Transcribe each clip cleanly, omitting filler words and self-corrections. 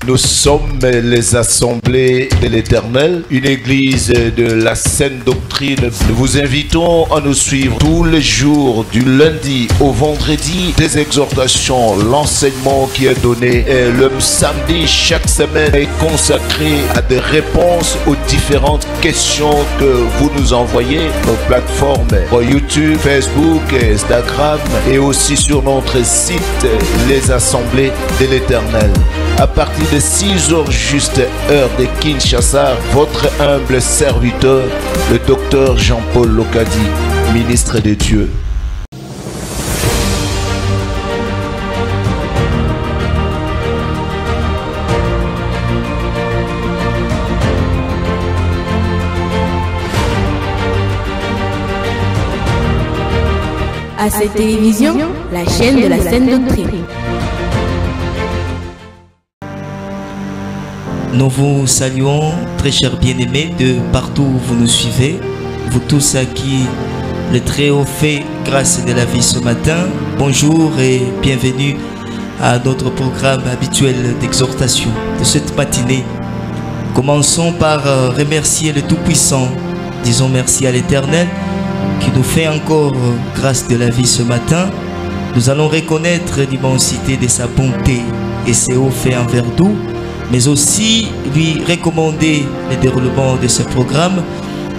Nous sommes les assemblées de l'Éternel, une église de la saine doctrine. Nous vous invitons à nous suivre tous les jours, du lundi au vendredi, des exhortations, l'enseignement qui est donné. Et le samedi, chaque semaine, est consacré à des réponses aux différentes questions que vous nous envoyez. Nos plateformes YouTube, Facebook, Instagram et aussi sur notre site, les assemblées de l'Éternel. À partir de 6 heures juste, heure de Kinshasa, votre humble serviteur, le docteur Jean-Paul Lokadi, ministre de Dieu. À cette télévision, la chaîne de la saine doctrine. Nous vous saluons, très chers bien-aimés, de partout où vous nous suivez. Vous tous à qui le Très-Haut fait grâce de la vie ce matin. Bonjour et bienvenue à notre programme habituel d'exhortation de cette matinée. Commençons par remercier le Tout-Puissant. Disons merci à l'Éternel qui nous fait encore grâce de la vie ce matin. Nous allons reconnaître l'immensité de sa bonté et ses hauts faits envers nous, mais aussi lui recommander le déroulement de ce programme.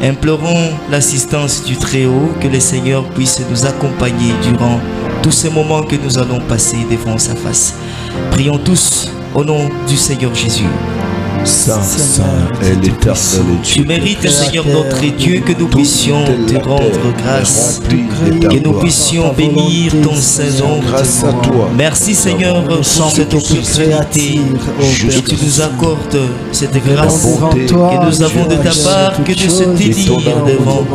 Implorons l'assistance du Très-Haut, que le Seigneur puisse nous accompagner durant tous ces moments que nous allons passer devant sa face. Prions tous au nom du Seigneur Jésus. Saint, Saint est l'Éternel Dieu. Tu mérites, Seigneur notre Dieu, que nous puissions te rendre grâce, que nous puissions bénir ton Saint-Nom. Grâce à toi. Merci, Seigneur, pour cette opportunité que tu nous accordes, cette grâce que nous avons de ta part, que de se délier devant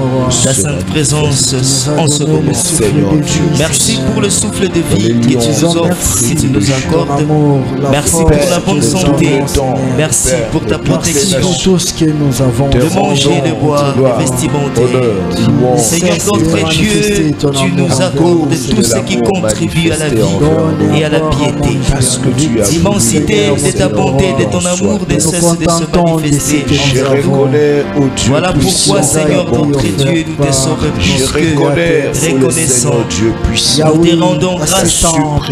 ta sainte présence en ce moment. Merci pour le souffle de vie que tu nous offres, que tu nous accordes. Merci pour la bonne santé. Merci pour ta protection, tout ce que nous avons de manger, de boire, de vestimentaire. Seigneur notre Dieu, tu nous accordes tout ce qui contribue à la vie et à la piété. L'immensité de ta bonté, de ton amour ne cesse de se manifester. Voilà pourquoi, Seigneur notre Dieu, nous te sommes plus que reconnaissants. Nous te rendons grâce,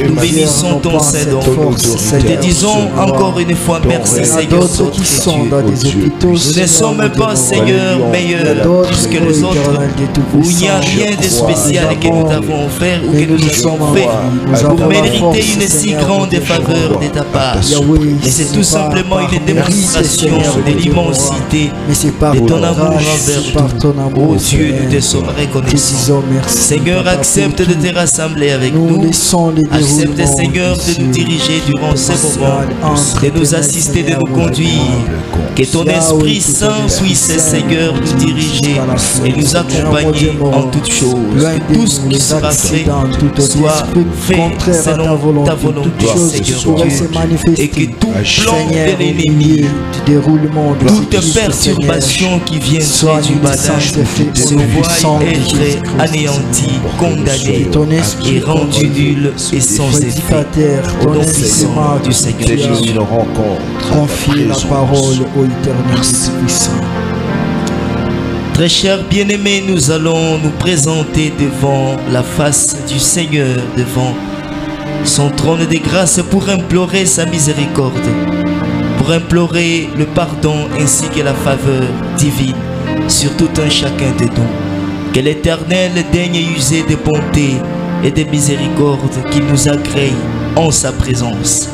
nous bénissons ton Saint-Nom. Nous te disons encore une fois merci, Seigneur. Ceux qui sont dans des hôpitaux, nous ne sommes pas, Seigneur, meilleurs plus que les autres, où il n'y a rien de spécial que nous avons offert ou que nous avons fait pour mériter une si grande faveur de ta part. Mais c'est tout simplement une démonstration de l'immensité de ton amour envers nous. Oh Dieu, nous te sommes reconnaissants. Seigneur, accepte de te rassembler avec nous. Accepte, Seigneur, de nous diriger durant ces moments, de nous assister, de nous conduire. Que ton Esprit Saint puisse, Seigneur, nous diriger et nous accompagner en toutes choses. Que tout ce qui sera fait soit fait selon ta volonté, Seigneur Dieu. Et que tout plan de l'ennemi, toute perturbation qui viendrait du matin se voie être anéantie, condamnée et rendue nulle et sans effet. Au nom puissant du Seigneur Jésus. Confie la parole au Éternel puissant. Très chers bien-aimés, nous allons nous présenter devant la face du Seigneur, devant son trône de grâce pour implorer sa miséricorde, pour implorer le pardon ainsi que la faveur divine sur tout un chacun de nous. Que l'Éternel daigne user de bonté et de miséricorde qui nous agrée en sa présence.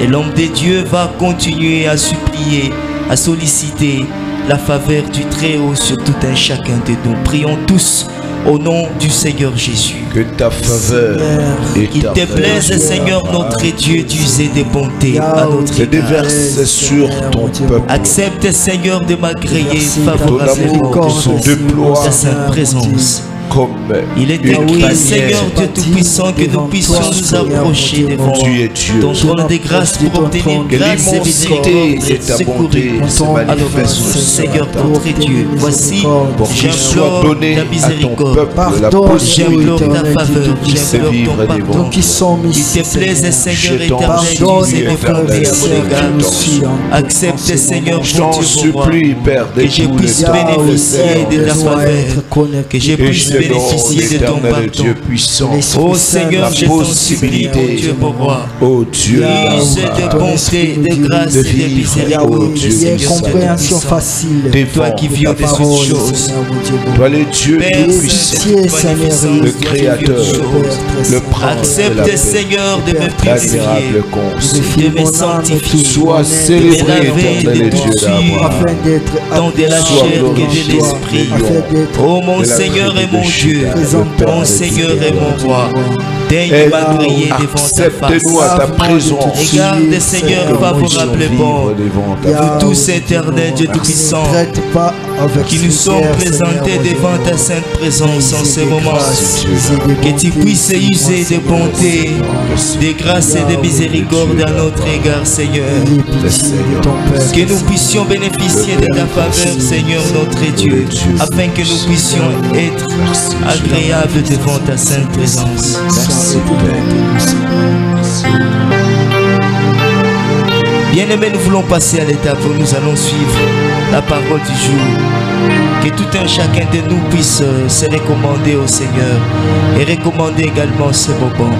Et l'homme de Dieu va continuer à supplier, à solliciter la faveur du Très-Haut sur tout un chacun de nous. Prions tous au nom du Seigneur Jésus. Que ta faveur et qu'il te plaise, Seigneur notre Dieu, d'user de bonté à notre égard. Déverse sur ton peuple. Accepte, Seigneur, de m'agréer favorablement ta sainte présence. comme il est écrit, Seigneur Dieu Tout-Puissant, que nous puissions nous approcher devant ton trône de grâce pour obtenir grâce et miséricorde et secourir à nos besoins. Seigneur notre Dieu, voici, j'implore ta miséricorde, j'implore ta faveur, j'implore ton pardon. Il te plaise, Seigneur éternel, d'user mes frères à mon égard. Accepte, Seigneur, mon Dieu, pour moi, que je puisse bénéficier de ta faveur, que je puisse bénéficier de ton pardon. Oh Seigneur, je t'en supplie, mon Dieu, pour moi. Oh Dieu, use de bonté, de grâce et de miséricorde, Seigneur, compréhension facile. Toi qui vis au toutes choses. Toi le Dieu puissant, le Créateur, le Prince de la paix, Seigneur, de me purifier, de me sanctifier, sois célébré, éternel Dieu d'amour, tant de la chair que de l'esprit. Oh mon Seigneur et mon Dieu, mon Seigneur et mon roi, daigne m'agréer devant ta face. Accepte-nous à ta présence. Regarde, Seigneur, favorablement vous tous, éternel Dieu Tout-Puissant, qui nous sommes présentés devant ta sainte présence en ce moment. Que tu puisses user de bonté, de grâce et de miséricorde à notre égard, Seigneur. Que nous puissions bénéficier de ta faveur, Seigneur notre Dieu, afin que nous puissions être agréables devant ta sainte présence. Bien-aimés, nous voulons passer à l'étape où nous allons suivre la parole du jour. Que tout un chacun de nous puisse se recommander au Seigneur et recommander également ce moment.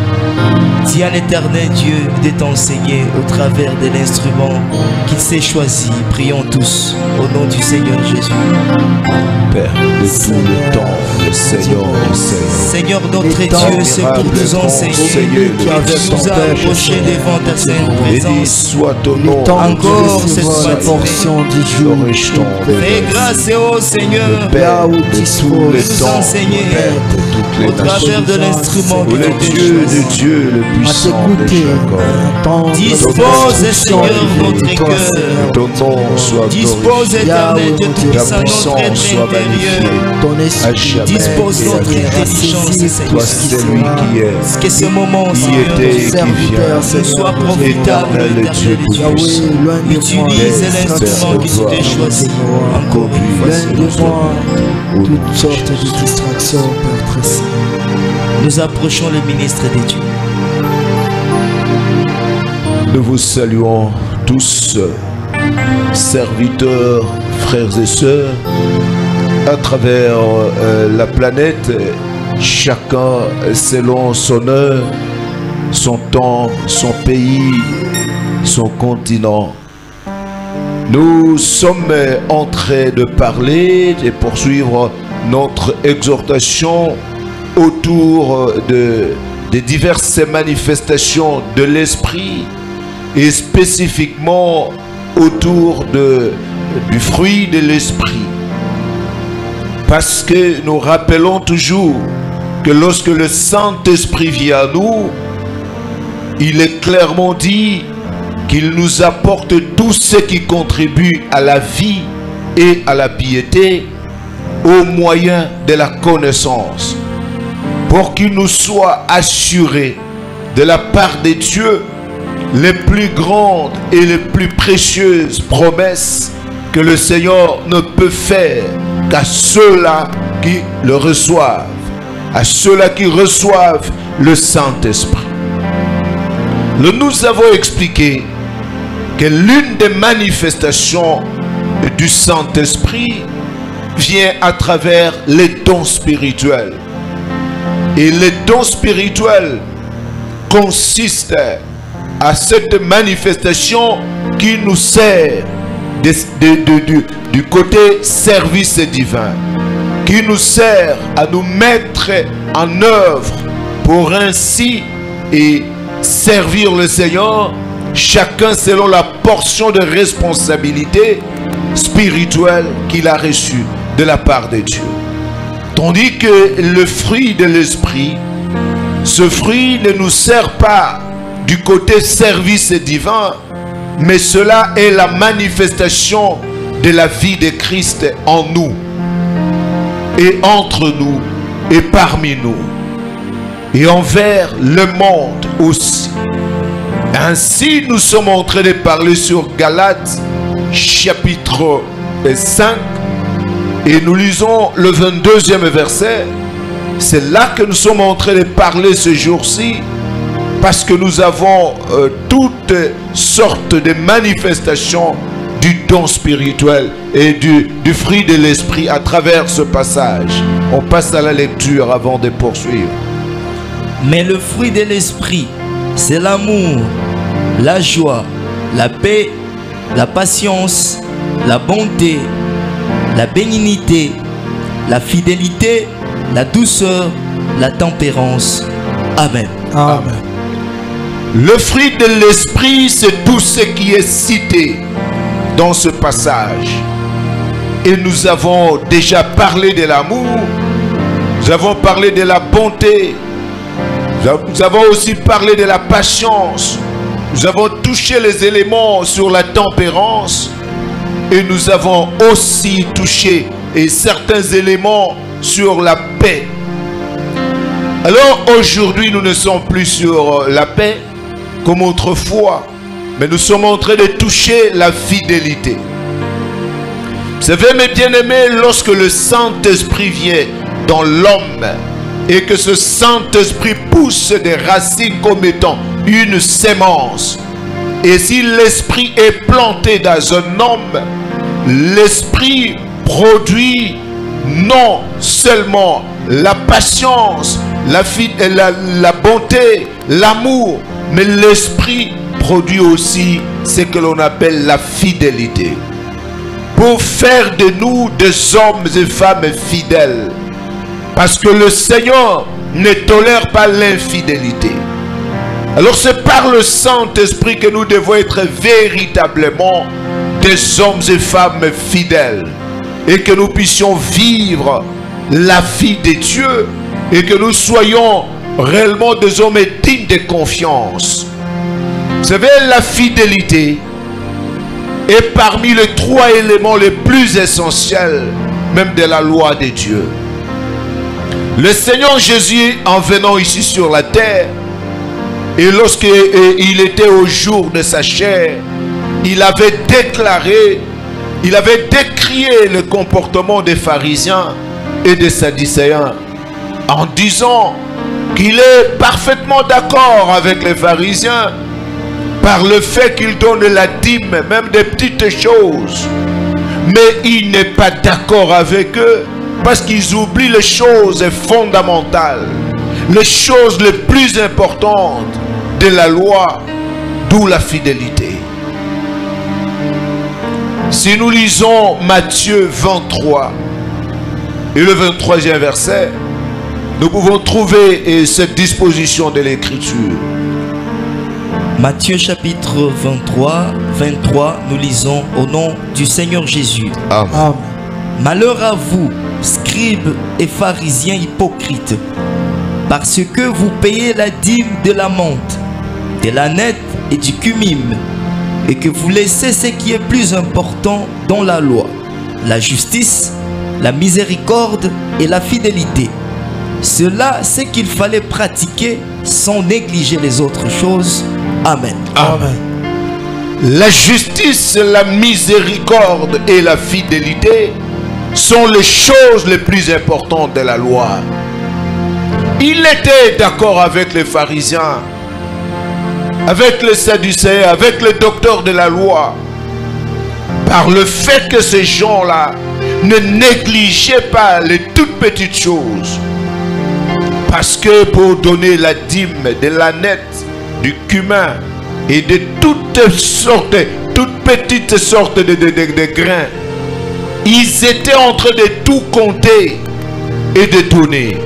Dis à l'Éternel Dieu de t'enseigner au travers de l'instrument qu'il s'est choisi. Prions tous au nom du Seigneur Jésus. Père de tout le temps, le Seigneur, le Seigneur. Seigneur notre Dieu, c'est pour nous enseigner que tu nous as approchés devant ta sainte présence. Soit ton nom, encore cette portion du jour. Fais grâce au Seigneur Père où de nous enseigner au travers de l'instrument que tu de Dieu le puissant de Jacob. Dispose, Seigneur, notre cœur. Ton nom soit dispose, éternel Dieu Tout-Puissant, notre être intérieur. Dispose notre intelligence, Seigneur. Toi, c'est lui qui est. Que ce moment, Seigneur, nous soit profitable, éternel Dieu. Utilise l'instrument que tu t'es choisi. Encore une fois. Toutes sortes de distractions, Père très saint. Nous approchons le ministre des dieux. Nous vous saluons tous, serviteurs, frères et sœurs, à travers la planète, chacun selon son heure, son temps, son pays, son continent. Nous sommes en train de parler et poursuivre notre exhortation autour des diverses manifestations de l'esprit et spécifiquement autour du fruit de l'esprit. Parce que nous rappelons toujours que lorsque le Saint-Esprit vient à nous, il est clairement dit qu'il nous apporte tout ce qui contribue à la vie et à la piété au moyen de la connaissance, pour qu'il nous soit assuré de la part de Dieu les plus grandes et les plus précieuses promesses que le Seigneur ne peut faire qu'à ceux-là qui le reçoivent, à ceux-là qui reçoivent le Saint-Esprit. Nous avons expliqué que l'une des manifestations du Saint-Esprit vient à travers les dons spirituels. Et les dons spirituels consistent à cette manifestation qui nous sert du côté service divin, qui nous sert à nous mettre en œuvre pour ainsi et servir le Seigneur, chacun selon la portion de responsabilité spirituelle qu'il a reçue de la part de Dieu. Tandis que le fruit de l'esprit, ce fruit ne nous sert pas du côté service divin, mais cela est la manifestation de la vie de Christ en nous et entre nous et parmi nous, et envers le monde aussi. Ainsi, nous sommes en train de parler sur Galates, chapitre 5, et nous lisons le 22e verset. C'est là que nous sommes en train de parler ce jour-ci, parce que nous avons toutes sortes de manifestations du don spirituel et du fruit de l'esprit à travers ce passage. On passe à la lecture avant de poursuivre. Mais le fruit de l'esprit, c'est l'amour, la joie, la paix, la patience, la bonté, la bénignité, la fidélité, la douceur, la tempérance. Amen. Amen. Le fruit de l'esprit, c'est tout ce qui est cité dans ce passage. Et nous avons déjà parlé de l'amour, nous avons parlé de la bonté, nous avons aussi parlé de la patience, nous avons touché les éléments sur la tempérance et nous avons aussi touché certains éléments sur la paix. Alors aujourd'hui, nous ne sommes plus sur la paix comme autrefois, mais nous sommes en train de toucher la fidélité. Vous savez, mes bien-aimés, lorsque le Saint-Esprit vient dans l'homme et que ce Saint-Esprit pousse des racines comme étant une sémence, et si l'Esprit est planté dans un homme, l'Esprit produit non seulement la patience, la bonté, l'amour, mais l'Esprit produit aussi ce que l'on appelle la fidélité. Pour faire de nous des hommes et femmes fidèles. Parce que le Seigneur ne tolère pas l'infidélité. Alors c'est par le Saint-Esprit que nous devons être véritablement des hommes et femmes fidèles. Et que nous puissions vivre la vie de Dieu. Et que nous soyons réellement des hommes dignes de confiance. Vous savez, la fidélité est parmi les 3 éléments les plus essentiels, même de la loi de Dieu. Le Seigneur Jésus, en venant ici sur la terre, et lorsqu'il était au jour de sa chair, il avait déclaré, il avait décrié le comportement des pharisiens et des sadducéens, en disant qu'il est parfaitement d'accord avec les pharisiens, par le fait qu'il donne la dîme, même des petites choses. Mais il n'est pas d'accord avec eux parce qu'ils oublient les choses fondamentales, les choses les plus importantes de la loi, d'où la fidélité. Si nous lisons Matthieu 23 et le 23e verset, nous pouvons trouver cette disposition de l'Écriture. Matthieu chapitre 23, nous lisons au nom du Seigneur Jésus. Amen. Amen. Malheur à vous, scribes et pharisiens hypocrites, parce que vous payez la dîme de la menthe, de l'âneth et du cumim, et que vous laissez ce qui est plus important dans la loi, la justice, la miséricorde et la fidélité. Cela, c'est qu'il fallait pratiquer sans négliger les autres choses. Amen. Amen. La justice, la miséricorde et la fidélité sont les choses les plus importantes de la loi. Il était d'accord avec les pharisiens, avec les sadducéens, avec les docteurs de la loi, par le fait que ces gens-là ne négligeaient pas les toutes petites choses. Parce que pour donner la dîme de l'âneth, du cumin et de toutes petites sortes de grains, ils étaient en train de tout compter et de donner.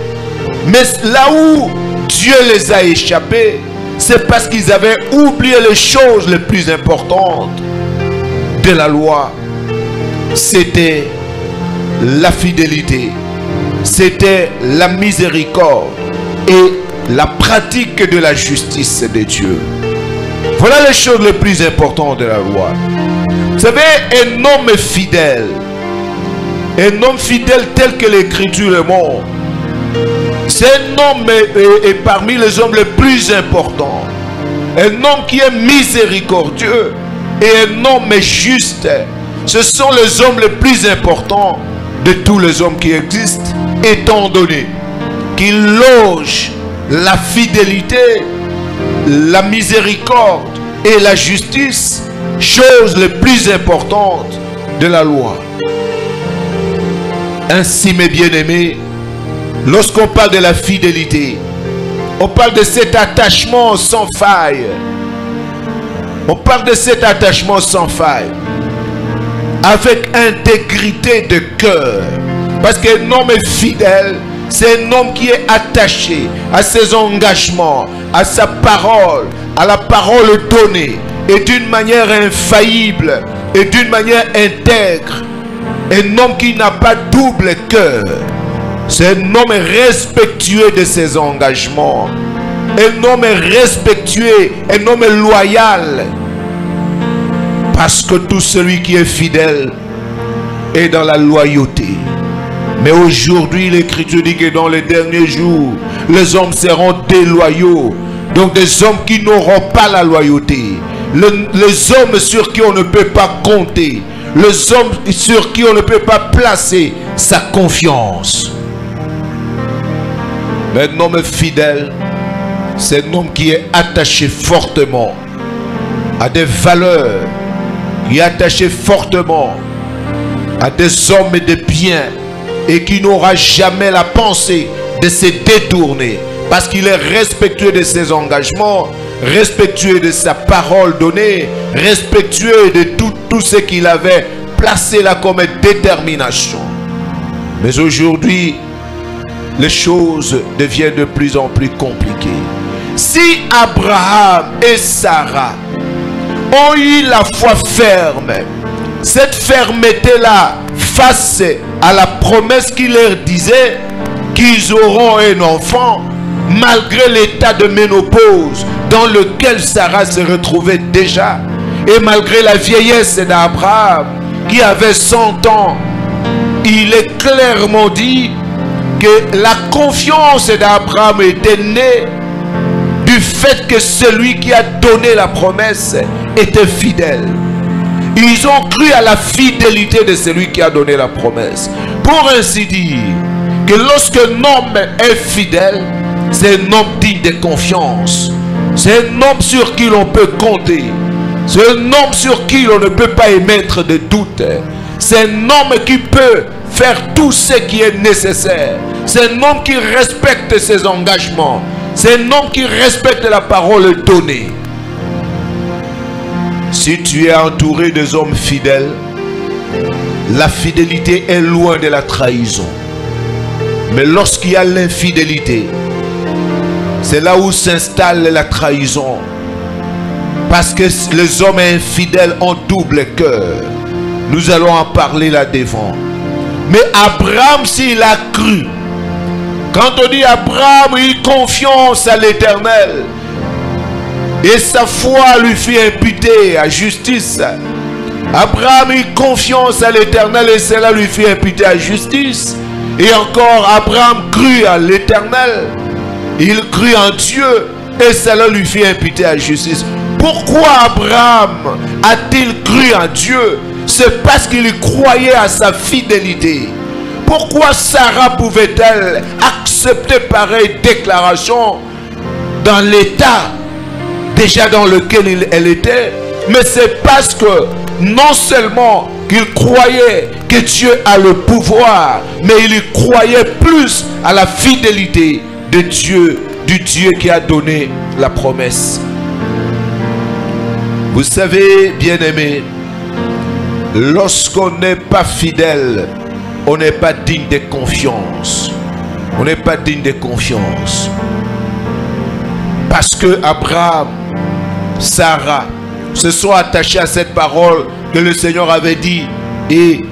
Mais là où Dieu les a échappés, c'est parce qu'ils avaient oublié les choses les plus importantes de la loi. C'était la fidélité, c'était la miséricorde et la pratique de la justice de Dieu. Voilà les choses les plus importantes de la loi. Vous savez, un homme fidèle tel que l'Écriture le montre, C'est un homme est parmi les hommes les plus importants. Un homme qui est miséricordieux et un homme juste. Ce sont les hommes les plus importants de tous les hommes qui existent, étant donné qu'ils logent la fidélité, la miséricorde et la justice, choses les plus importantes de la loi. Ainsi, mes bien-aimés, lorsqu'on parle de la fidélité, on parle de cet attachement sans faille. On parle de cet attachement sans faille, avec intégrité de cœur. Parce qu'un homme est fidèle, c'est un homme qui est attaché à ses engagements, à sa parole, à la parole donnée, et d'une manière infaillible, et d'une manière intègre. Un homme qui n'a pas double cœur. C'est un homme respectueux de ses engagements. Un homme respectueux, un homme loyal. Parce que tout celui qui est fidèle est dans la loyauté. Mais aujourd'hui, l'Écriture dit que dans les derniers jours, les hommes seront déloyaux. Donc des hommes qui n'auront pas la loyauté. Les hommes sur qui on ne peut pas compter. Les hommes sur qui on ne peut pas placer sa confiance. Mais un homme fidèle, c'est un homme qui est attaché fortement à des valeurs, qui est attaché fortement à des hommes et des biens, et qui n'aura jamais la pensée de se détourner, parce qu'il est respectueux de ses engagements, respectueux de sa parole donnée, respectueux de tout ce qu'il avait placé là comme détermination. Mais aujourd'hui, les choses deviennent de plus en plus compliquées. Si Abraham et Sarah ont eu la foi ferme, cette fermeté-là face à la promesse qu'il leur disait qu'ils auront un enfant, malgré l'état de ménopause dans lequel Sarah se retrouvait déjà, et malgré la vieillesse d'Abraham qui avait 100 ans, il est clairement dit que la confiance d'Abraham était née du fait que celui qui a donné la promesse était fidèle. Ils ont cru à la fidélité de celui qui a donné la promesse. Pour ainsi dire, que lorsqu'un homme est fidèle, c'est un homme digne de confiance. C'est un homme sur qui l'on peut compter. C'est un homme sur qui l'on ne peut pas émettre de doute. C'est un homme qui peut faire tout ce qui est nécessaire. C'est un homme qui respecte ses engagements. C'est un homme qui respecte la parole donnée. Si tu es entouré des hommes fidèles, la fidélité est loin de la trahison. Mais lorsqu'il y a l'infidélité, c'est là où s'installe la trahison. Parce que les hommes infidèles ont double cœur. Nous allons en parler là devant. Mais Abraham, s'il a cru, quand on dit Abraham, il confiance à l'Éternel, et sa foi lui fit imputer à justice. Abraham eut confiance à l'Éternel et cela lui fit imputer à justice. Et encore, Abraham crut à l'Éternel. Il crut en Dieu et cela lui fit imputer à justice. Pourquoi Abraham a-t-il cru en Dieu? C'est parce qu'il croyait à sa fidélité. Pourquoi Sarah pouvait-elle accepter pareille déclaration dans l'état déjà dans lequel elle était? Mais c'est parce que non seulement qu'il croyait que Dieu a le pouvoir, mais il croyait plus à la fidélité de Dieu, du Dieu qui a donné la promesse. Vous savez, bien-aimés, lorsqu'on n'est pas fidèle, on n'est pas digne de confiance. On n'est pas digne de confiance. Parce que Abraham, Sarah se sont attachés à cette parole que le Seigneur avait dit. Et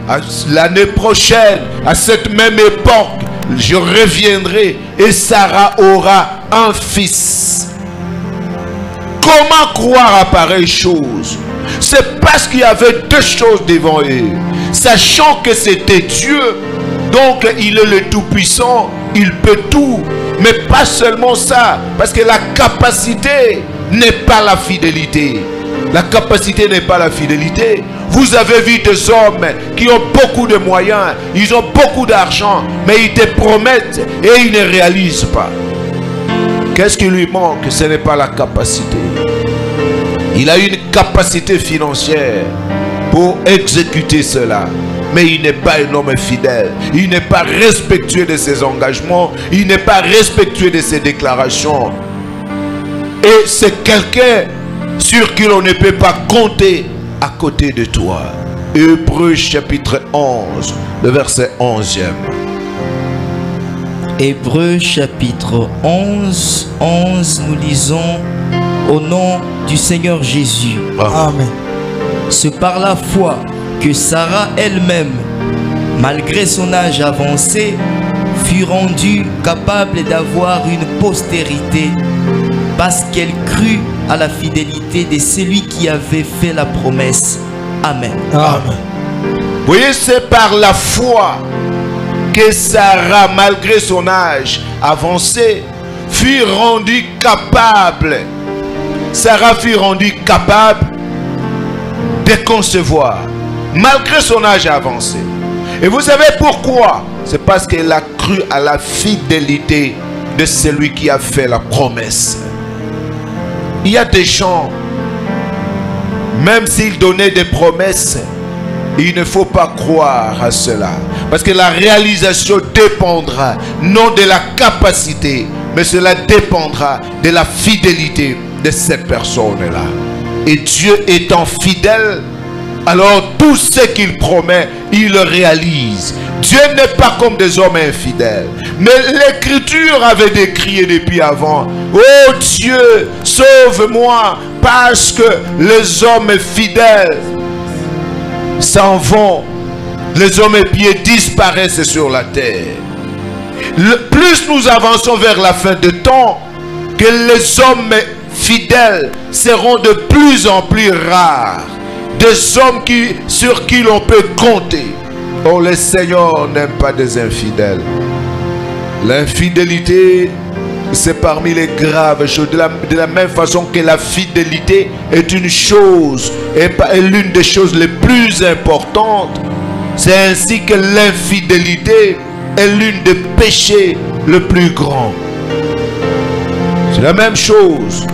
l'année prochaine, à cette même époque, je reviendrai et Sarah aura un fils. Comment croire à pareille chose? C'est parce qu'il y avait deux choses devant eux. Sachant que c'était Dieu, donc il est le Tout-Puissant, il peut tout. Mais pas seulement ça, parce que la capacité n'est pas la fidélité. La capacité n'est pas la fidélité. Vous avez vu des hommes qui ont beaucoup de moyens, ils ont beaucoup d'argent, mais ils te promettent et ils ne réalisent pas. Qu'est-ce qui lui manque? Ce n'est pas la capacité. Il a une capacité financière pour exécuter cela. Mais il n'est pas un homme fidèle. Il n'est pas respectueux de ses engagements. Il n'est pas respectueux de ses déclarations. Et c'est quelqu'un sur qui l'on ne peut pas compter à côté de toi. Hébreux chapitre 11, le verset 11e. Hébreux chapitre 11, nous lisons au nom du Seigneur Jésus. Amen. C'est par la foi que Sarah elle-même, malgré son âge avancé, fut rendue capable d'avoir une postérité parce qu'elle crut à la fidélité de celui qui avait fait la promesse. Amen. Amen. Vous voyez, c'est par la foi que Sarah, malgré son âge avancé, fut rendue capable. Sarah fut rendue capable de concevoir, malgré son âge avancé. Et vous savez pourquoi? C'est parce qu'elle a cru à la fidélité de celui qui a fait la promesse. Il y a des gens, même s'ils donnaient des promesses, il ne faut pas croire à cela. Parce que la réalisation dépendra non de la capacité, mais cela dépendra de la fidélité de cette personne-là. Et Dieu étant fidèle, alors tout ce qu'il promet, il le réalise. Dieu n'est pas comme des hommes infidèles. Mais l'Écriture avait décrit depuis avant: oh Dieu, sauve-moi, parce que les hommes fidèles s'en vont, les hommes pieds disparaissent sur la terre. Plus nous avançons vers la fin de temps, que les hommes fidèles seront de plus en plus rares. Des hommes sur qui l'on peut compter. Oh, le Seigneur n'aime pas des infidèles. L'infidélité, c'est parmi les graves choses. De la même façon que la fidélité est une chose, et l'une des choses les plus importantes, c'est ainsi que l'infidélité est l'une des péchés le plus grand. C'est la même chose.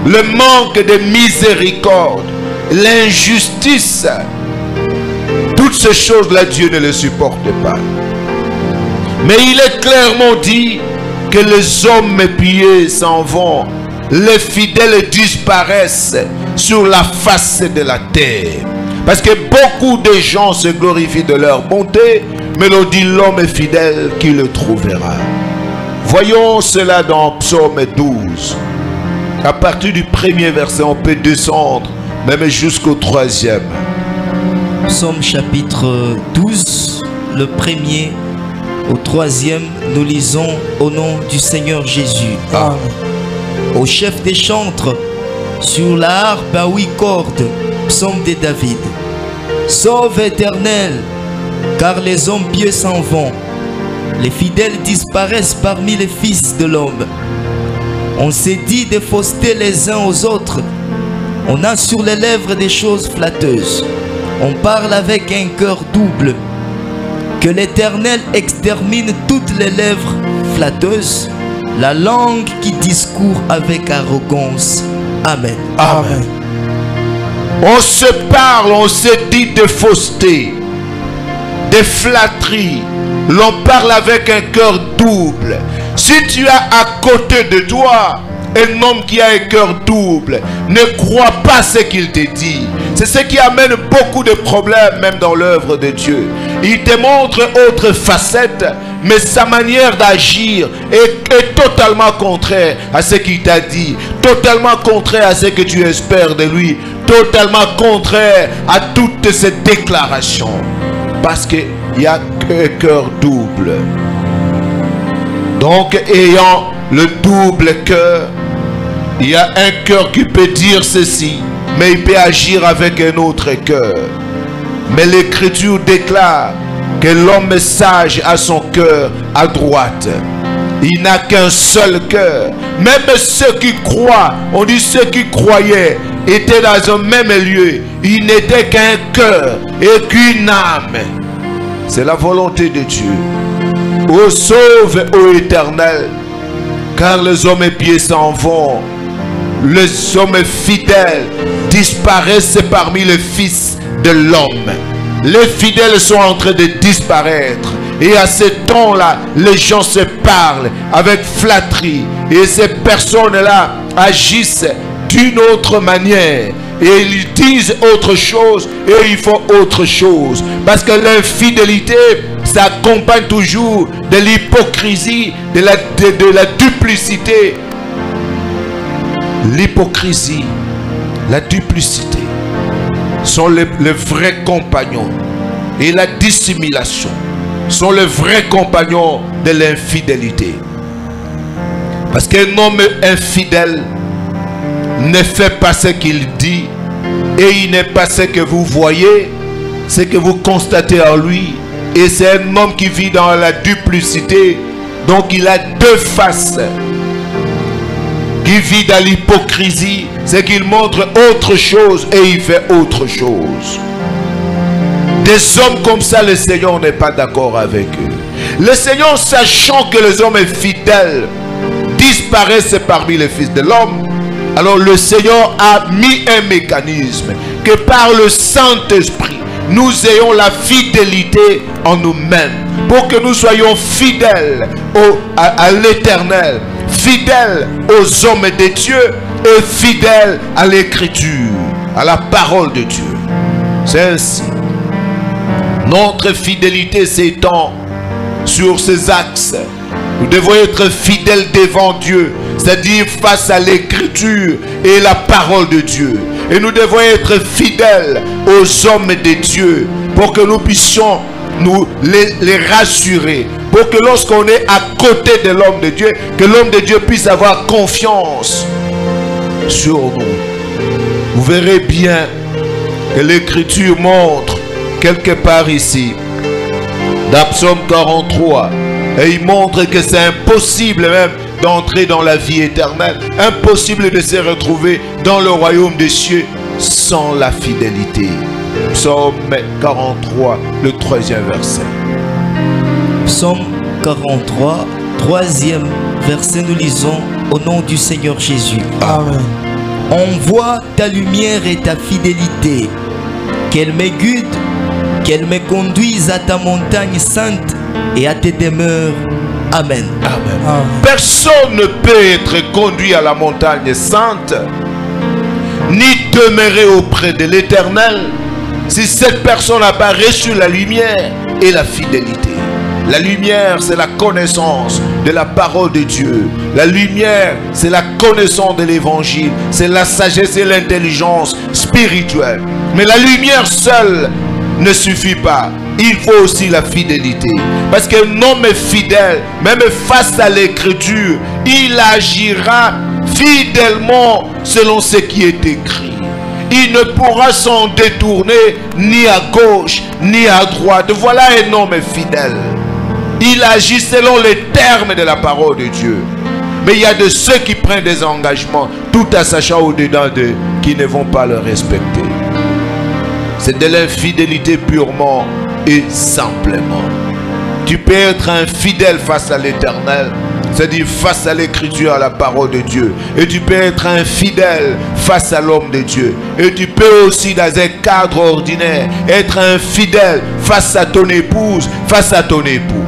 Le manque de miséricorde, l'injustice, toutes ces choses-là, Dieu ne les supporte pas. Mais il est clairement dit que les hommes pieux s'en vont, les fidèles disparaissent sur la face de la terre. Parce que beaucoup de gens se glorifient de leur bonté, mais l'on dit l'homme fidèle qui le trouvera. Voyons cela dans Psaume 12. À partir du premier verset, on peut descendre même jusqu'au 3e. Psaume chapitre 12, le premier au 3e, nous lisons au nom du Seigneur Jésus. Amen. Au chef des chantres, sur la harpe à 8 cordes, psaume de David. Sauve Éternel, car les hommes pieux s'en vont. Les fidèles disparaissent parmi les fils de l'homme. On s'est dit de fausseté les uns aux autres. On a sur les lèvres des choses flatteuses. On parle avec un cœur double. Que l'Éternel extermine toutes les lèvres flatteuses, la langue qui discourt avec arrogance. Amen. Amen. On se parle, on se dit de fausseté, de flatterie. L'on parle avec un cœur double. Si tu as à côté de toi un homme qui a un cœur double, ne crois pas ce qu'il te dit. C'est ce qui amène beaucoup de problèmes même dans l'œuvre de Dieu. Il te montre autre facette, mais sa manière d'agir est totalement contraire à ce qu'il t'a dit, totalement contraire à ce que tu espères de lui, totalement contraire à toutes ces déclarations. Parce qu'il n'y a qu'un cœur double. Donc, ayant le double cœur, il y a un cœur qui peut dire ceci, mais il peut agir avec un autre cœur. Mais l'Écriture déclare que l'homme sage a son cœur à droite Il n'a qu'un seul cœur. Même ceux qui croient, on dit ceux qui croyaient, étaient dans un même lieu. Ils n'étaient qu'un cœur et qu'une âme. C'est la volonté de Dieu. Ô sauve, ô Éternel, car les hommes pieds s'en vont. Les hommes fidèles disparaissent parmi les fils de l'homme. Les fidèles sont en train de disparaître. Et à ce temps-là, les gens se parlent avec flatterie. Et ces personnes-là agissent d'une autre manière. Et ils disent autre chose et ils font autre chose. Parce que l'infidélité s'accompagne toujours de l'hypocrisie, de la duplicité. L'hypocrisie, la duplicité sont les vrais compagnons. Et la dissimulation sont les vrais compagnons de l'infidélité. Parce qu'un homme infidèle ne fait pas ce qu'il dit et il n'est pas ce que vous voyez, ce que vous constatez en lui. Et c'est un homme qui vit dans la duplicité, donc il a deux faces. Qui vit dans l'hypocrisie, c'est qu'il montre autre chose et il fait autre chose. Des hommes comme ça, le Seigneur n'est pas d'accord avec eux. Le Seigneur, sachant que les hommes fidèles disparaissent parmi les fils de l'homme, alors le Seigneur a mis un mécanisme que par le Saint-Esprit, nous ayons la fidélité en nous-mêmes. Pour que nous soyons fidèles à l'Éternel, fidèles aux hommes de Dieu et fidèles à l'Écriture, à la parole de Dieu. C'est ainsi. Notre fidélité s'étend sur ces axes. Nous devons être fidèles devant Dieu, c'est-à-dire face à l'Écriture et la parole de Dieu. Et nous devons être fidèles aux hommes de Dieu pour que nous puissions les rassurer. Pour que lorsqu'on est à côté de l'homme de Dieu, que l'homme de Dieu puisse avoir confiance sur nous. Vous verrez bien que l'Écriture montre quelque part ici, dans Psaume 43, et il montre que c'est impossible même d'entrer dans la vie éternelle, impossible de se retrouver dans le royaume des cieux sans la fidélité. Psaume 43, le 3e verset. Psaume 43, 3e verset, nous lisons: au nom du Seigneur Jésus. Amen. Envoie ta lumière et ta fidélité, qu'elle me guide, qu'elle me conduise à ta montagne sainte et à tes demeures. Amen. Amen. Amen. Personne ne peut être conduit à la montagne sainte, ni demeurer auprès de l'Éternel, si cette personne n'a pas reçu la lumière et la fidélité. La lumière, c'est la connaissance de la parole de Dieu. La lumière, c'est la connaissance de l'évangile. C'est la sagesse et l'intelligence spirituelle. Mais la lumière seule ne suffit pas. Il faut aussi la fidélité. Parce qu'un homme fidèle, même face à l'Écriture, il agira fidèlement selon ce qui est écrit. Il ne pourra s'en détourner ni à gauche ni à droite. Voilà un homme fidèle. Il agit selon les termes de la parole de Dieu. Mais il y a de ceux qui prennent des engagements tout en sachant au-dedans d'eux qui ne vont pas le respecter. C'est de l'infidélité purement et simplement. Tu peux être infidèle face à l'Éternel, c'est-à-dire face à l'Écriture, à la parole de Dieu. Et tu peux être infidèle face à l'homme de Dieu. Et tu peux aussi, dans un cadre ordinaire, être infidèle face à ton épouse, face à ton époux.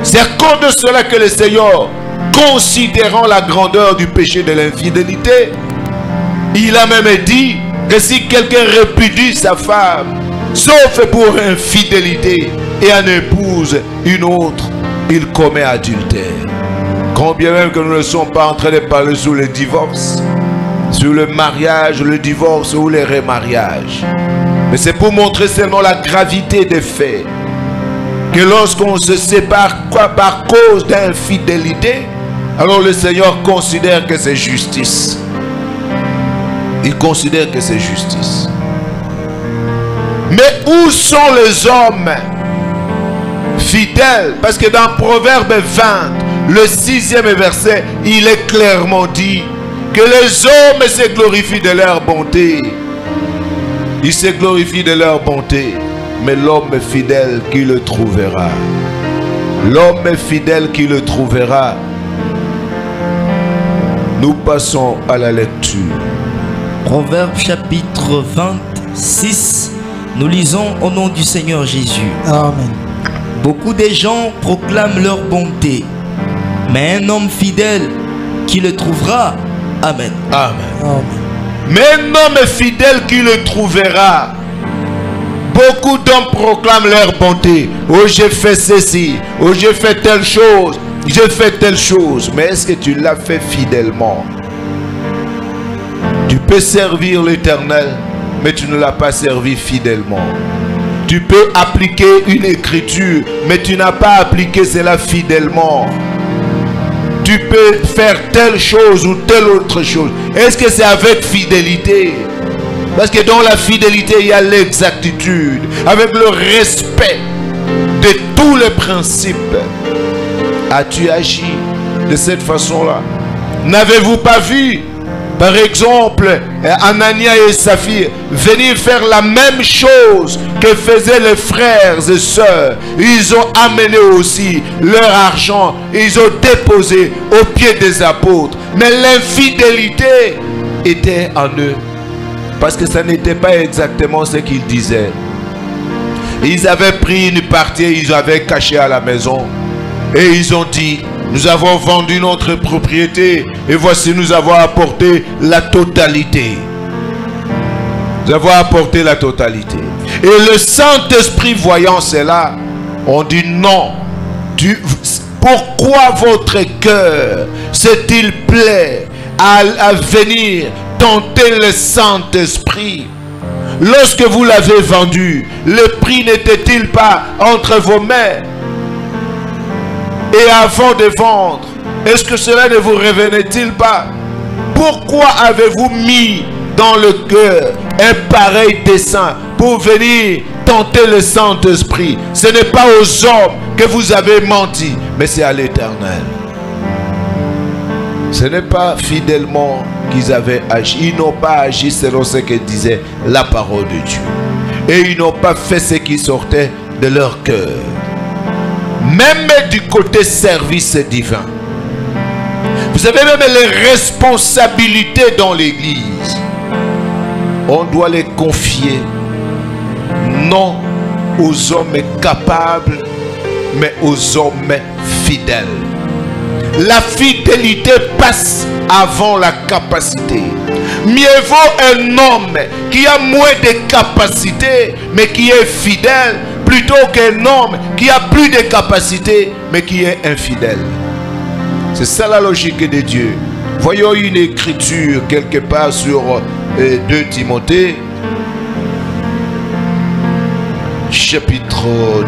C'est à cause de cela que le Seigneur, considérant la grandeur du péché de l'infidélité, il a même dit que si quelqu'un répudie sa femme, sauf pour infidélité, et en épouse une autre, il commet adultère. Combien même que nous ne sommes pas en train de parler sur le divorce, sur le mariage, le divorce ou les remariages. Mais c'est pour montrer seulement la gravité des faits. Que lorsqu'on se sépare par cause d'infidélité, alors le Seigneur considère que c'est justice. Il considère que c'est justice. Mais où sont les hommes fidèles. Parce que dans Proverbe 20, le 6e verset, il est clairement dit que les hommes se glorifient de leur bonté. Ils se glorifient de leur bonté. Mais l'homme fidèle qui le trouvera. L'homme fidèle qui le trouvera. Nous passons à la lecture. Proverbe chapitre 26. Nous lisons au nom du Seigneur Jésus. Amen. Beaucoup de gens proclament leur bonté, mais un homme fidèle qui le trouvera. Amen. Amen. Amen. Mais un homme fidèle qui le trouvera. Beaucoup d'hommes proclament leur bonté. Oh, j'ai fait ceci. Oh, j'ai fait telle chose. J'ai fait telle chose. Mais est-ce que tu l'as fait fidèlement? Tu peux servir l'Éternel, mais tu ne l'as pas servi fidèlement. Tu peux appliquer une écriture, mais tu n'as pas appliqué cela fidèlement. Tu peux faire telle chose ou telle autre chose. Est-ce que c'est avec fidélité? Parce que dans la fidélité, il y a l'exactitude, avec le respect de tous les principes. As-tu agi de cette façon-là? N'avez-vous pas vu, par exemple, Anania et Saphir venir faire la même chose que faisaient les frères et sœurs? Ils ont amené aussi leur argent, ils ont déposé aux pieds des apôtres. Mais l'infidélité était en eux. Parce que ça n'était pas exactement ce qu'ils disaient. Ils avaient pris une partie, ils avaient caché à la maison. Et ils ont dit, nous avons vendu notre propriété. Et voici, nous avons apporté la totalité. Nous avons apporté la totalité. Et le Saint-Esprit voyant cela, on dit non. Pourquoi votre cœur s'est-il plaît à venir tenter le Saint-Esprit? Lorsque vous l'avez vendu, le prix n'était-il pas entre vos mains? Et avant de vendre, est-ce que cela ne vous revenait-il pas? Pourquoi avez-vous mis dans le cœur un pareil dessein pour venir tenter le Saint-Esprit? Ce n'est pas aux hommes que vous avez menti, mais c'est à l'Éternel. Ce n'est pas fidèlement qu'ils avaient agi. Ils n'ont pas agi selon ce que disait la parole de Dieu. Et ils n'ont pas fait ce qui sortait de leur cœur. Même du côté service divin. Vous avez même les responsabilités dans l'église. On doit les confier non aux hommes capables, mais aux hommes fidèles. La fidélité passe avant la capacité. Mieux vaut un homme qui a moins de capacité, mais qui est fidèle, plutôt qu'un homme qui a plus de capacité, mais qui est infidèle. C'est ça la logique de Dieu. Voyons une écriture quelque part sur 2 Timothée, chapitre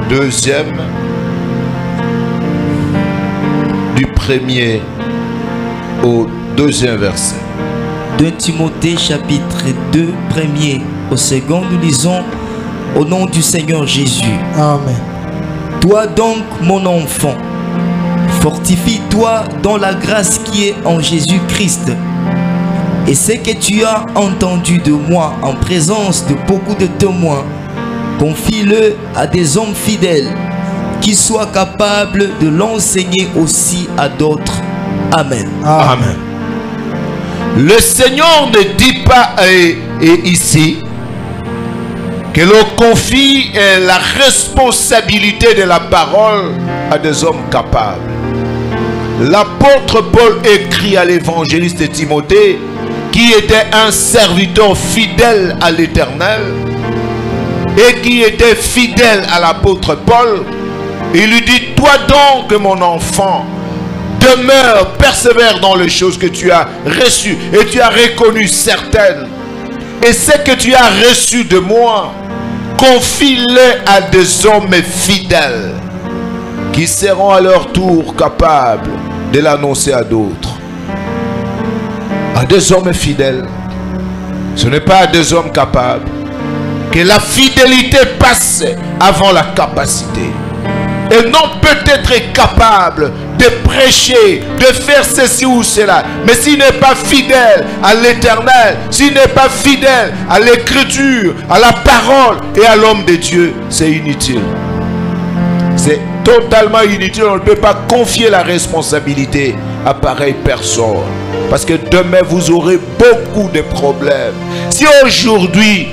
2e, du 1er au 2e verset. 2 Timothée chapitre 2, 1er au 2, nous lisons au nom du Seigneur Jésus. Amen. Toi donc, mon enfant, fortifie-toi dans la grâce qui est en Jésus-Christ. Et ce que tu as entendu de moi en présence de beaucoup de témoins, confie-le à des hommes fidèles qui soient capables de l'enseigner aussi à d'autres. Amen. Amen. Le Seigneur ne dit pas ici que l'on confie la responsabilité de la parole à des hommes capables. L'apôtre Paul écrit à l'évangéliste Timothée, qui était un serviteur fidèle à l'Éternel et qui était fidèle à l'apôtre Paul. Il lui dit, toi donc mon enfant, demeure, persévère dans les choses que tu as reçues et tu as reconnu certaines. Et ce que tu as reçu de moi, confie-le à des hommes fidèles qui seront à leur tour capables de l'annoncer à d'autres. À des hommes fidèles. Ce n'est pas à des hommes capables. Que la fidélité passe avant la capacité. et non peut-être capable de prêcher, de faire ceci ou cela. Mais s'il n'est pas fidèle à l'Éternel, s'il n'est pas fidèle à l'Écriture, à la parole et à l'homme de Dieu, c'est inutile. C'est totalement inutile. On ne peut pas confier la responsabilité à pareille personne. Parce que demain, vous aurez beaucoup de problèmes. Si aujourd'hui,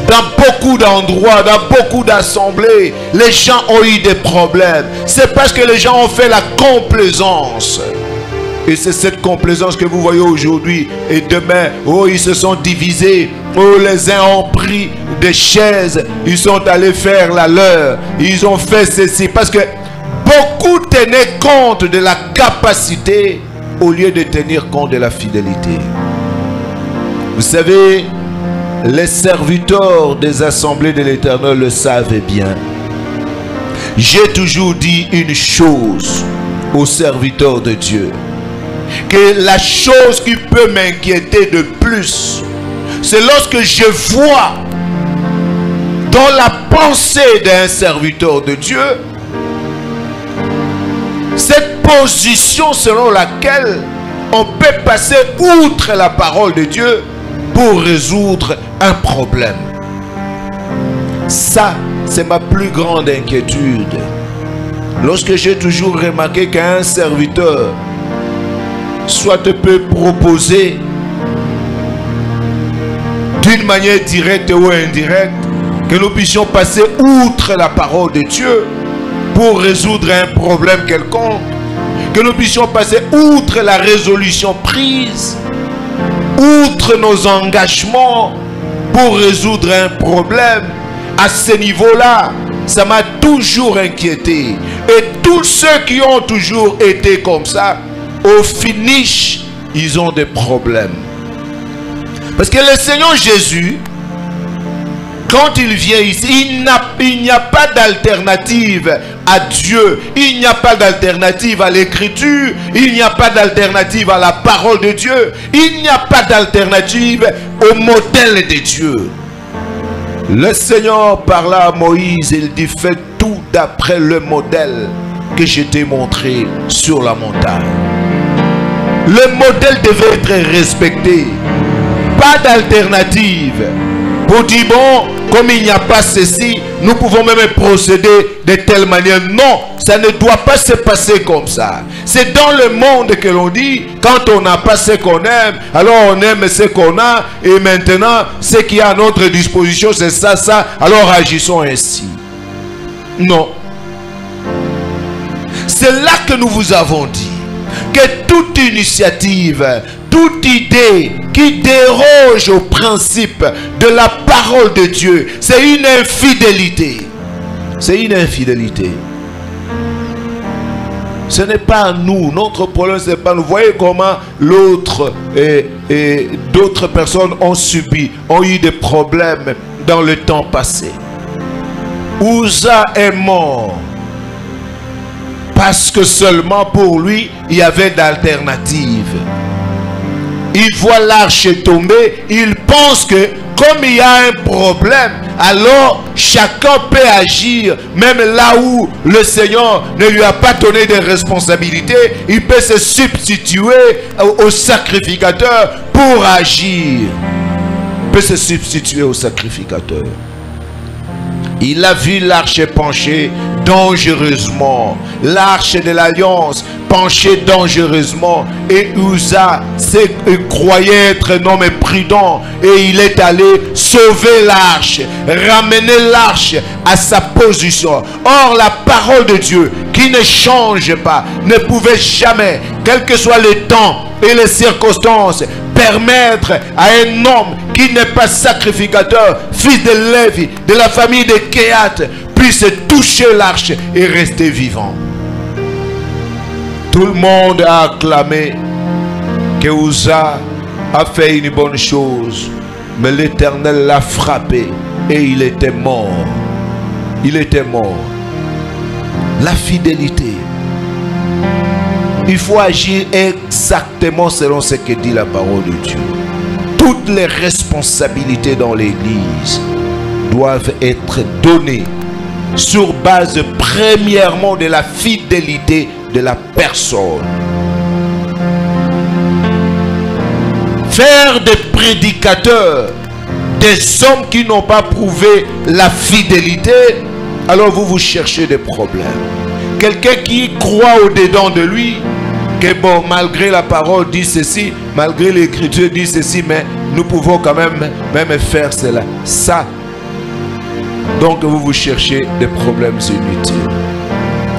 dans beaucoup d'endroits, dans beaucoup d'assemblées, les gens ont eu des problèmes, c'est parce que les gens ont fait la complaisance. Et c'est cette complaisance que vous voyez aujourd'hui. Et demain, oh, ils se sont divisés. Oh, les uns ont pris des chaises. Ils sont allés faire la leur. Ils ont fait ceci. Parce que beaucoup tenaient compte de la capacité au lieu de tenir compte de la fidélité. Vous savez, les serviteurs des assemblées de l'Éternel le savent bien. J'ai toujours dit une chose aux serviteurs de Dieu. Que la chose qui peut m'inquiéter de plus, c'est lorsque je vois dans la pensée d'un serviteur de Dieu cette position selon laquelle on peut passer outre la parole de Dieu pour résoudre un problème. Ça, c'est ma plus grande inquiétude. Lorsque j'ai toujours remarqué qu'un serviteur soit te peut proposer d'une manière directe ou indirecte que nous puissions passer outre la parole de Dieu pour résoudre un problème quelconque, que nous puissions passer outre la résolution prise, outre nos engagements pour résoudre un problème. À ce niveau-là, ça m'a toujours inquiété. Et tous ceux qui ont toujours été comme ça, au finish, ils ont des problèmes. Parce que le Seigneur Jésus, quand il vient ici, il n'y a pas d'alternative à Dieu. Il n'y a pas d'alternative à l'Écriture. Il n'y a pas d'alternative à la parole de Dieu. Il n'y a pas d'alternative au modèle de Dieu. Le Seigneur parla à Moïse, il dit: fais tout d'après le modèle que je t'ai montré sur la montagne. Le modèle devait être respecté. Pas d'alternative. Pour dire, bon, comme il n'y a pas ceci, nous pouvons même procéder de telle manière. Non, ça ne doit pas se passer comme ça. C'est dans le monde que l'on dit, quand on n'a pas ce qu'on aime, alors on aime ce qu'on a, et maintenant, ce qui est à notre disposition, c'est ça, ça, alors agissons ainsi. Non. C'est là que nous vous avons dit que toute initiative, toute idée qui déroge au principe de la parole de Dieu, c'est une infidélité. C'est une infidélité. Ce n'est pas nous. Notre problème, ce n'est pas nous. Vous voyez comment l'autre et d'autres personnes ont subi, ont eu des problèmes dans le temps passé. Uza est mort parce que seulement pour lui, il y avait d'alternatives. Il voit l'arche tomber, il pense que comme il y a un problème, alors chacun peut agir, même là où le Seigneur ne lui a pas donné de responsabilité, il peut se substituer au sacrificateur pour agir. Il peut se substituer au sacrificateur. Il a vu l'arche pencher dangereusement. L'arche de l'alliance penchait dangereusement. Et Uza croyait être un homme prudent. Et il est allé sauver l'arche. Ramener l'arche à sa position. Or, la parole de Dieu, qui ne change pas, ne pouvait jamais, quel que soit le temps et les circonstances, permettre à un homme qui n'est pas sacrificateur, fils de Lévi, de la famille de Kéhat, puisse toucher l'arche et rester vivant. Tout le monde a acclamé que Uza a fait une bonne chose, mais l'Éternel l'a frappé et il était mort. Il était mort. La fidélité. Il faut agir exactement selon ce que dit la parole de Dieu. Toutes les responsabilités dans l'Église doivent être données sur base premièrement de la fidélité de la personne. Faire des prédicateurs des hommes qui n'ont pas prouvé la fidélité, alors vous cherchez des problèmes. Quelqu'un qui croit au-dedans de lui, que bon, malgré la parole dit ceci, malgré l'écriture dit ceci, mais nous pouvons quand même faire cela. Ça, donc vous cherchez des problèmes inutiles.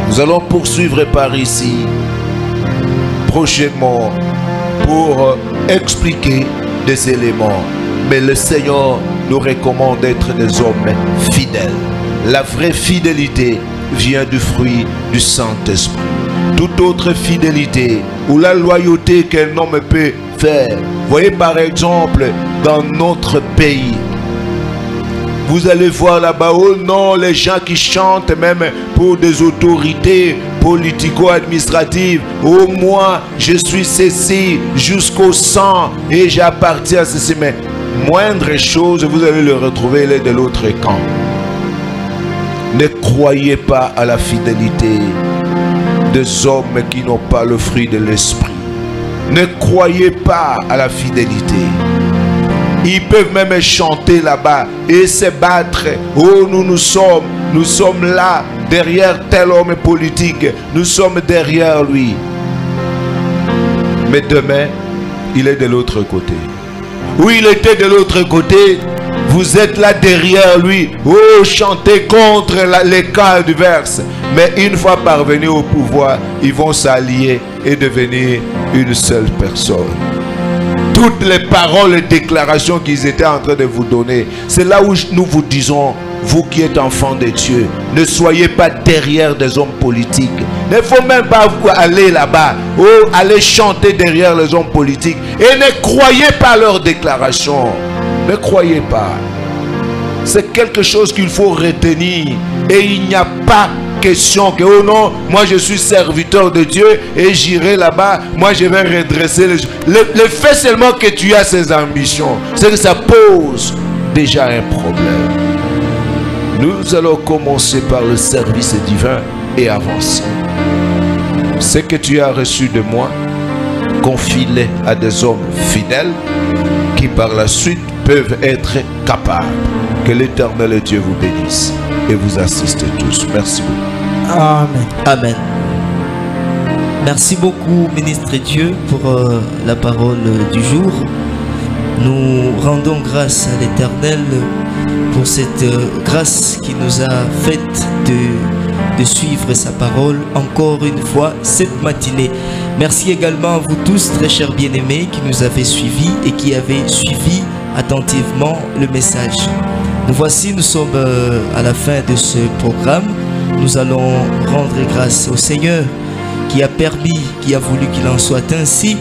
Nous allons poursuivre par ici, prochainement, pour expliquer des éléments. Mais le Seigneur nous recommande d'être des hommes fidèles. La vraie fidélité vient du fruit du Saint-Esprit. Toute autre fidélité ou la loyauté qu'un homme peut faire. Voyez par exemple dans notre pays, vous allez voir là-bas, oh non, les gens qui chantent même pour des autorités politico-administratives. Oh moi, je suis ceci jusqu'au sang et j'appartiens à ceci. Mais moindre chose, vous allez le retrouver, il est de l'autre camp. Ne croyez pas à la fidélité des hommes qui n'ont pas le fruit de l'esprit. Ne croyez pas à la fidélité. Ils peuvent même chanter là-bas et se battre. Oh, nous sommes là, derrière tel homme politique. Nous sommes derrière lui. Mais demain, il est de l'autre côté. Oui, il était de l'autre côté. Vous êtes là derrière lui. Oh, chantez contre les cas adverses. Mais une fois parvenus au pouvoir, ils vont s'allier et devenir une seule personne. Toutes les paroles et déclarations qu'ils étaient en train de vous donner, c'est là où nous vous disons, vous qui êtes enfants de Dieu, ne soyez pas derrière des hommes politiques. Il ne faut même pas aller là-bas, ou aller chanter derrière les hommes politiques. Et ne croyez pas à leurs déclarations. Ne croyez pas. C'est quelque chose qu'il faut retenir. Et il n'y a pas question que, oh non, moi je suis serviteur de Dieu et j'irai là-bas, moi je vais redresser les choses. Le fait seulement que tu as ces ambitions, c'est que ça pose déjà un problème. Nous allons commencer par le service divin et avancer. Ce que tu as reçu de moi, confie-le à des hommes fidèles qui par la suite peuvent être capables. Que l'Éternel Dieu vous bénisse et vous assiste tous. Merci beaucoup. Amen. Amen. Merci beaucoup, ministre Dieu, pour la parole du jour. Nous rendons grâce à l'Éternel pour cette grâce qui nous a faite de suivre sa parole encore une fois cette matinée. Merci également à vous tous, très chers bien-aimés, qui nous avez suivis et qui avez suivi attentivement le message. Nous voici, nous sommes à la fin de ce programme. Nous allons rendre grâce au Seigneur qui a permis, qui a voulu qu'il en soit ainsi,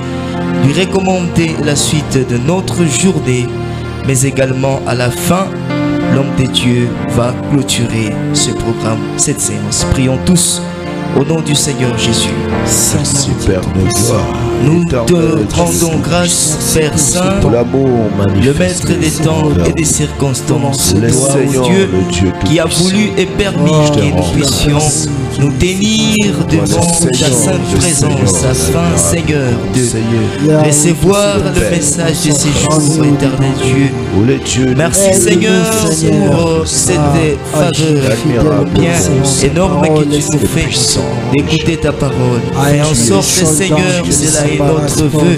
lui recommander la suite de notre journée, mais également à la fin, l'homme de Dieu va clôturer ce programme, cette séance. Prions tous au nom du Seigneur Jésus. Merci Père de gloire. Nous te rendons grâce, Père Saint, le Maître des temps et des circonstances, toi, ô Dieu, qui a voulu et permis que nous puissions nous tenir devant ta sainte présence, afin, Seigneur, de recevoir le message de ces jours, éternel Dieu. Merci, Seigneur, pour cette faveur bien énorme que tu nous fais d'écouter ta parole. Fais en sorte, Seigneur, cela est notre vœu,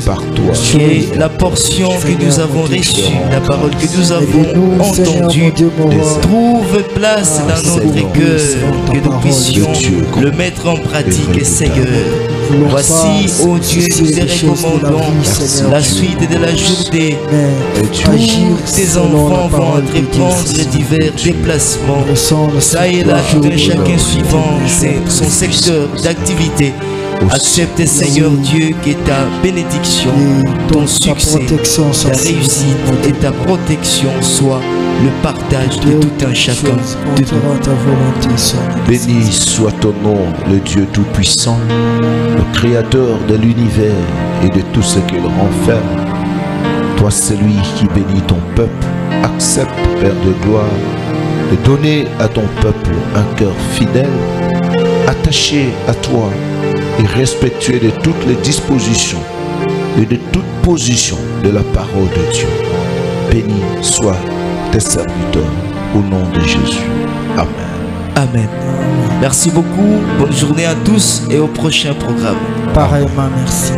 que la portion que nous avons reçue, la parole que nous avons entendue, trouve place dans notre cœur, que nous puissions le mettre en pratique, Seigneur. Voici, ô Dieu, nous te recommandons la suite de la journée. Tous tes enfants vont entreprendre divers déplacements. Ça et là, tout un chacun suivant son secteur d'activité. Accepte, Seigneur Dieu, que ta bénédiction, ton succès, ta réussite et ta protection soient le partage de tout un chacun de nous. Béni soit ton nom, le Dieu Tout-Puissant, le Créateur de l'univers et de tout ce qu'il renferme. Toi, celui qui bénit ton peuple, accepte, Père de gloire, de donner à ton peuple un cœur fidèle, attaché à toi et respectueux de toutes les dispositions et de toute position de la parole de Dieu. Béni soient tes serviteurs au nom de Jésus. Amen. Amen. Merci beaucoup. Bonne journée à tous et au prochain programme. Pareillement, merci.